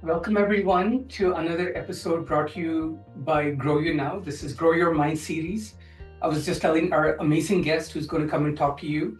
Welcome everyone to another episode brought to you by Now. This is Grow Your Mind series. I was just telling our amazing guest who's going to come and talk to you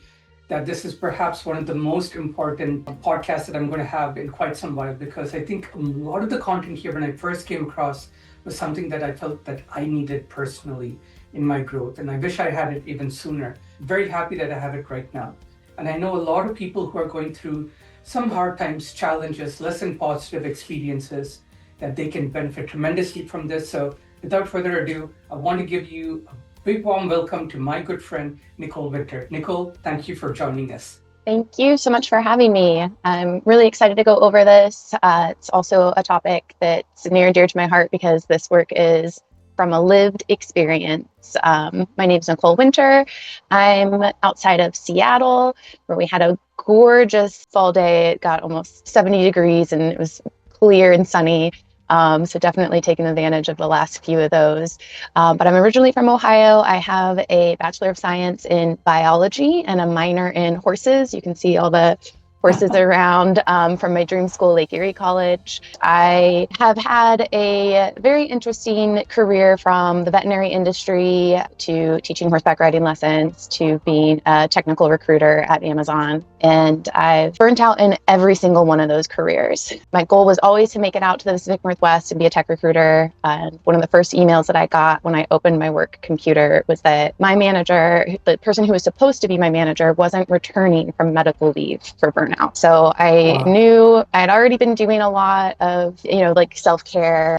that this is perhaps one of the most important podcasts that I'm going to have in quite some while because I think a lot of the content here when I first came across was something that I felt that I needed personally in my growth, and I wish I had it even sooner. Very happy that I have it right now. And I know a lot of people who are going through some hard times, challenges, less than positive experiences that they can benefit tremendously from this. So without further ado, I want to give you a big warm welcome to my good friend, Nicole Victor. Nicole, thank you for joining us. Thank you so much for having me. I'm really excited to go over this. It's also a topic that's near and dear to my heart because this work is from a lived experience. My name is Nicole Winter. I'm outside of Seattle, where we had a gorgeous fall day. It got almost 70 degrees and it was clear and sunny. So definitely taking advantage of the last few of those. But I'm originally from Ohio. I have a Bachelor of Science in biology and a minor in horses. You can see all the horses around from my dream school, Lake Erie College. I have had a very interesting career from the veterinary industry to teaching horseback riding lessons to being a technical recruiter at Amazon. And I've burnt out in every single one of those careers. My goal was always to make it out to the Pacific Northwest and be a tech recruiter. And one of the first emails that I got when I opened my work computer was that my manager, the person who was supposed to be my manager, wasn't returning from medical leave for burnout. So I knew I'd already been doing a lot of, like self-care,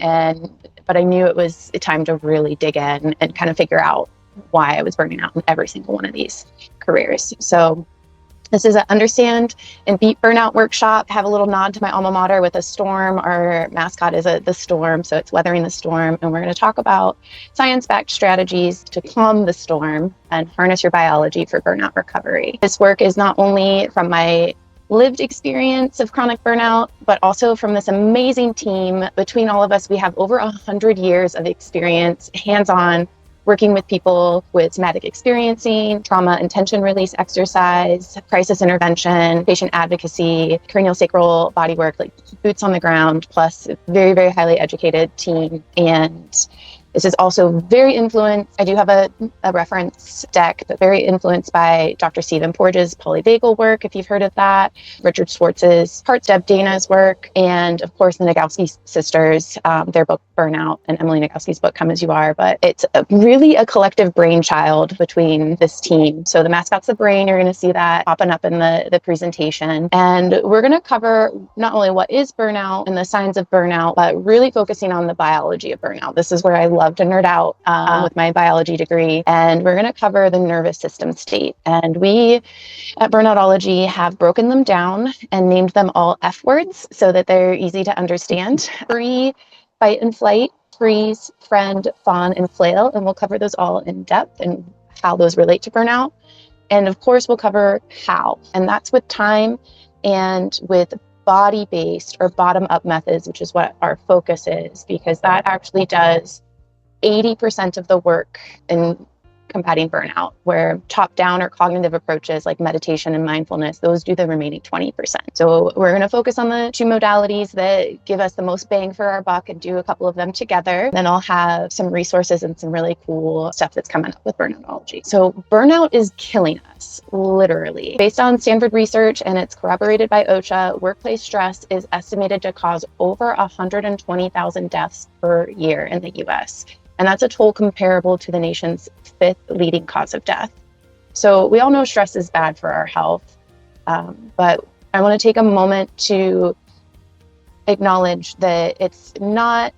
but I knew it was time to really dig in and kind of figure out why I was burning out in every single one of these careers. So this is an Understand and Beat Burnout workshop. Have a little nod to my alma mater with a storm. Our mascot is the storm, so it's weathering the storm. And we're going to talk about science-backed strategies to calm the storm and harness your biology for burnout recovery. This work is not only from my lived experience of chronic burnout, but also from this amazing team. Between all of us, we have over 100 years of experience, hands-on, working with people with somatic experiencing, trauma and tension release exercise, crisis intervention, patient advocacy, craniosacral bodywork, like boots on the ground, plus a very, very highly educated team. And this is also very influenced. I do have a reference deck, but very influenced by Dr. Stephen Porges' polyvagal work, if you've heard of that, Richard Schwartz's Heart, Deb Dana's work, and of course the Nagowski sisters, their book Burnout, and Emily Nagowski's book Come As You Are. But it's really a collective brainchild between this team. So the mascot's the brain. You're going to see that popping up in the presentation. And we're going to cover not only what is burnout and the signs of burnout, but really focusing on the biology of burnout. This is where I love to nerd out with my biology degree. And we're going to cover the nervous system state. And we at Burnoutology have broken them down and named them all F words so that they're easy to understand. Free, fight and flight, freeze, friend, fawn, and flail. And we'll cover those all in depth and how those relate to burnout. And of course, we'll cover how. And that's with time and with body-based or bottom-up methods, which is what our focus is, because that actually does 80% of the work in combating burnout, where top-down or cognitive approaches like meditation and mindfulness, those do the remaining 20%. So we're going to focus on the two modalities that give us the most bang for our buck and do a couple of them together. Then I'll have some resources and some really cool stuff that's coming up with Burnoutology. So burnout is killing us, literally. Based on Stanford research, and it's corroborated by OSHA, workplace stress is estimated to cause over 120,000 deaths per year in the US. And that's a toll comparable to the nation's 5th leading cause of death. So we all know stress is bad for our health, but I want to take a moment to acknowledge that it's not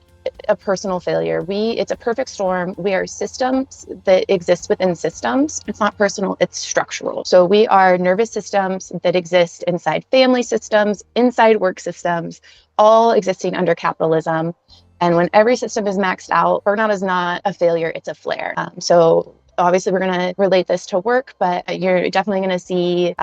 a personal failure. It's a perfect storm. We are systems that exist within systems. It's not personal, it's structural. So we are nervous systems that exist inside family systems, inside work systems, all existing under capitalism. And when every system is maxed out, burnout is not a failure, it's a flare. So obviously we're going to relate this to work, but you're definitely going to see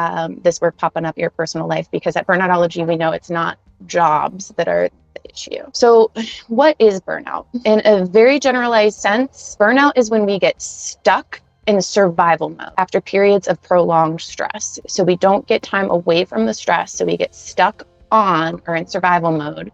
this work popping up in your personal life, because at Burnoutology, we know it's not jobs that are the issue. So what is burnout? In a very generalized sense, burnout is when we get stuck in survival mode after periods of prolonged stress. So we don't get time away from the stress. So we get stuck on or in survival mode.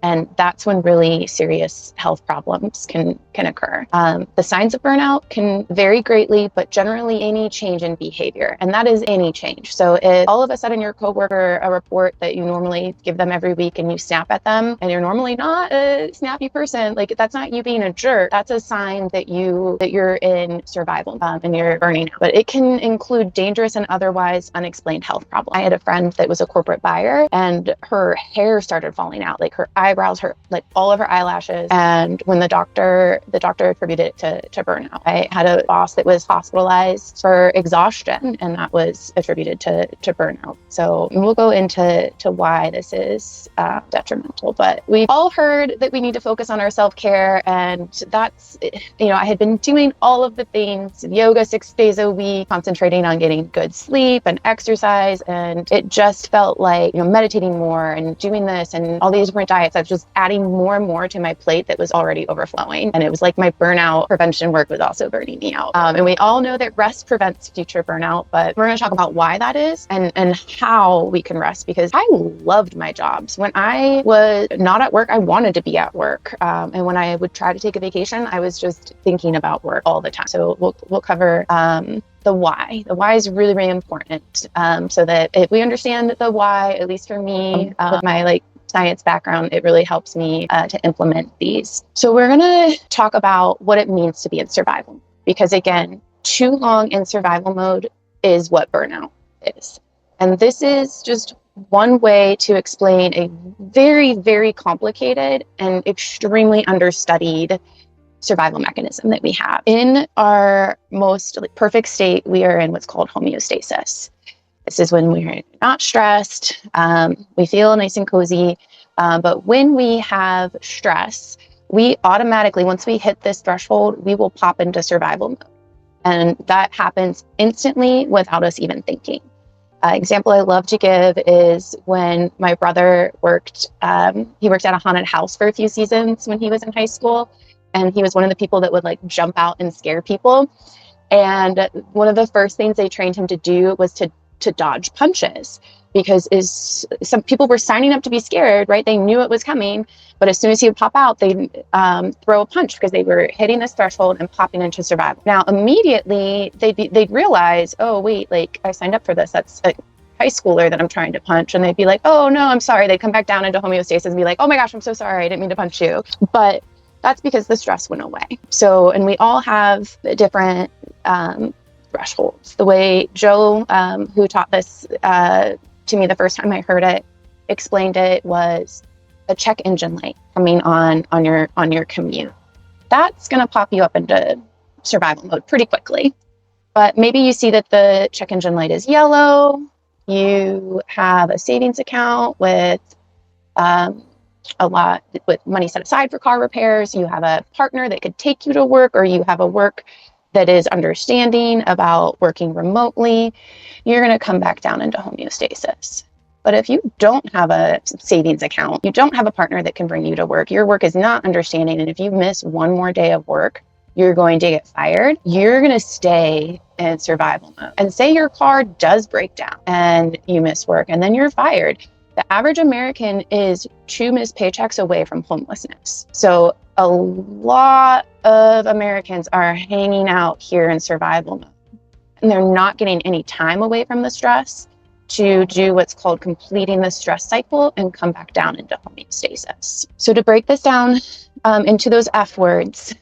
And that's when really serious health problems can occur. The signs of burnout can vary greatly, but generally any change in behavior, and that is any change. So if all of a sudden your coworker a report that you normally give them every week and you snap at them, and you're normally not a snappy person, like that's not you being a jerk. That's a sign that you're in survival and you're burning out. But it can include dangerous and otherwise unexplained health problems. I had a friend that was a corporate buyer, and her hair started falling out, like her eyebrows, like all of her eyelashes. And when the doctor attributed it to burnout. I had a boss that was hospitalized for exhaustion, and that was attributed to burnout. So we'll go into why this is detrimental. But we've all heard that we need to focus on our self-care, and that's, I had been doing all of the things, yoga 6 days a week, concentrating on getting good sleep and exercise, and it just felt like, meditating more and doing this and all these different diets, I was just adding more and more to my plate that was already overflowing. And it was like my burnout prevention work was also burning me out. And we all know that rest prevents future burnout, but we're going to talk about why that is and how we can rest, because I loved my jobs. When I was not at work, I wanted to be at work. And when I would try to take a vacation, I was just thinking about work all the time. So we'll cover the why. The why is really, really important. So that if we understand the why, at least for me, with my science background, it really helps me to implement these. So we're going to talk about what it means to be in survival, because again, too long in survival mode is what burnout is. And this is just one way to explain a very, very complicated and extremely understudied survival mechanism that we have. In our most perfect state, we are in what's called homeostasis. This is when we're not stressed, we feel nice and cozy. But when we have stress, we automatically, once we hit this threshold, we will pop into survival mode. And that happens instantly without us even thinking. Example I love to give is when my brother worked, he worked at a haunted house for a few seasons when he was in high school. And he was one of the people that would jump out and scare people. And one of the first things they trained him to do was to dodge punches, because some people were signing up to be scared, right? They knew it was coming, but as soon as he would pop out, they'd throw a punch because they were hitting this threshold and popping into survival. Now, immediately they'd realize, oh wait, I signed up for this. That's a high schooler that I'm trying to punch. And they'd be like, oh no, I'm sorry. They'd come back down into homeostasis and be like, oh my gosh, I'm so sorry. I didn't mean to punch you. But that's because the stress went away. So, and we all have different thresholds. The way Joe, who taught this to me the first time I heard it, explained it was a check engine light coming on your commute. That's going to pop you up into survival mode pretty quickly. But maybe you see that the check engine light is yellow. You have a savings account with a lot with money set aside for car repairs. You have a partner that could take you to work, or you have a work that is understanding about working remotely. You're going to come back down into homeostasis. But if you don't have a savings account, you don't have a partner that can bring you to work, your work is not understanding, and if you miss one more day of work, you're going to get fired. You're going to stay in survival mode. And say your car does break down and you miss work, and then you're fired. The average American is 2 missed paychecks away from homelessness. So a lot of Americans are hanging out here in survival mode, and they're not getting any time away from the stress to do what's called completing the stress cycle and come back down into homeostasis. So to break this down into those F words,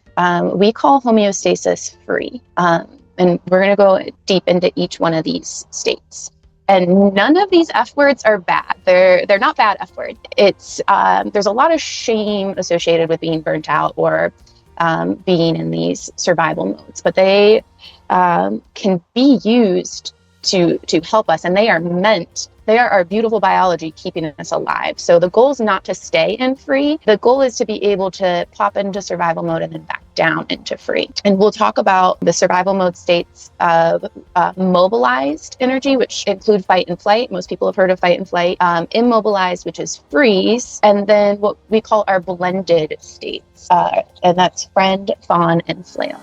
we call homeostasis free. And we're going to go deep into each one of these states. And none of these F words are bad. They're not bad F words. It's there's a lot of shame associated with being burnt out or being in these survival modes, but they can be used to help us, and they are our beautiful biology keeping us alive. So the goal is not to stay in free. The goal is to be able to pop into survival mode and then back down into free. And we'll talk about the survival mode states of mobilized energy, which include fight and flight. Most people have heard of fight and flight. Immobilized, which is freeze. And then what we call our blended states. And that's friend, fawn, and flail.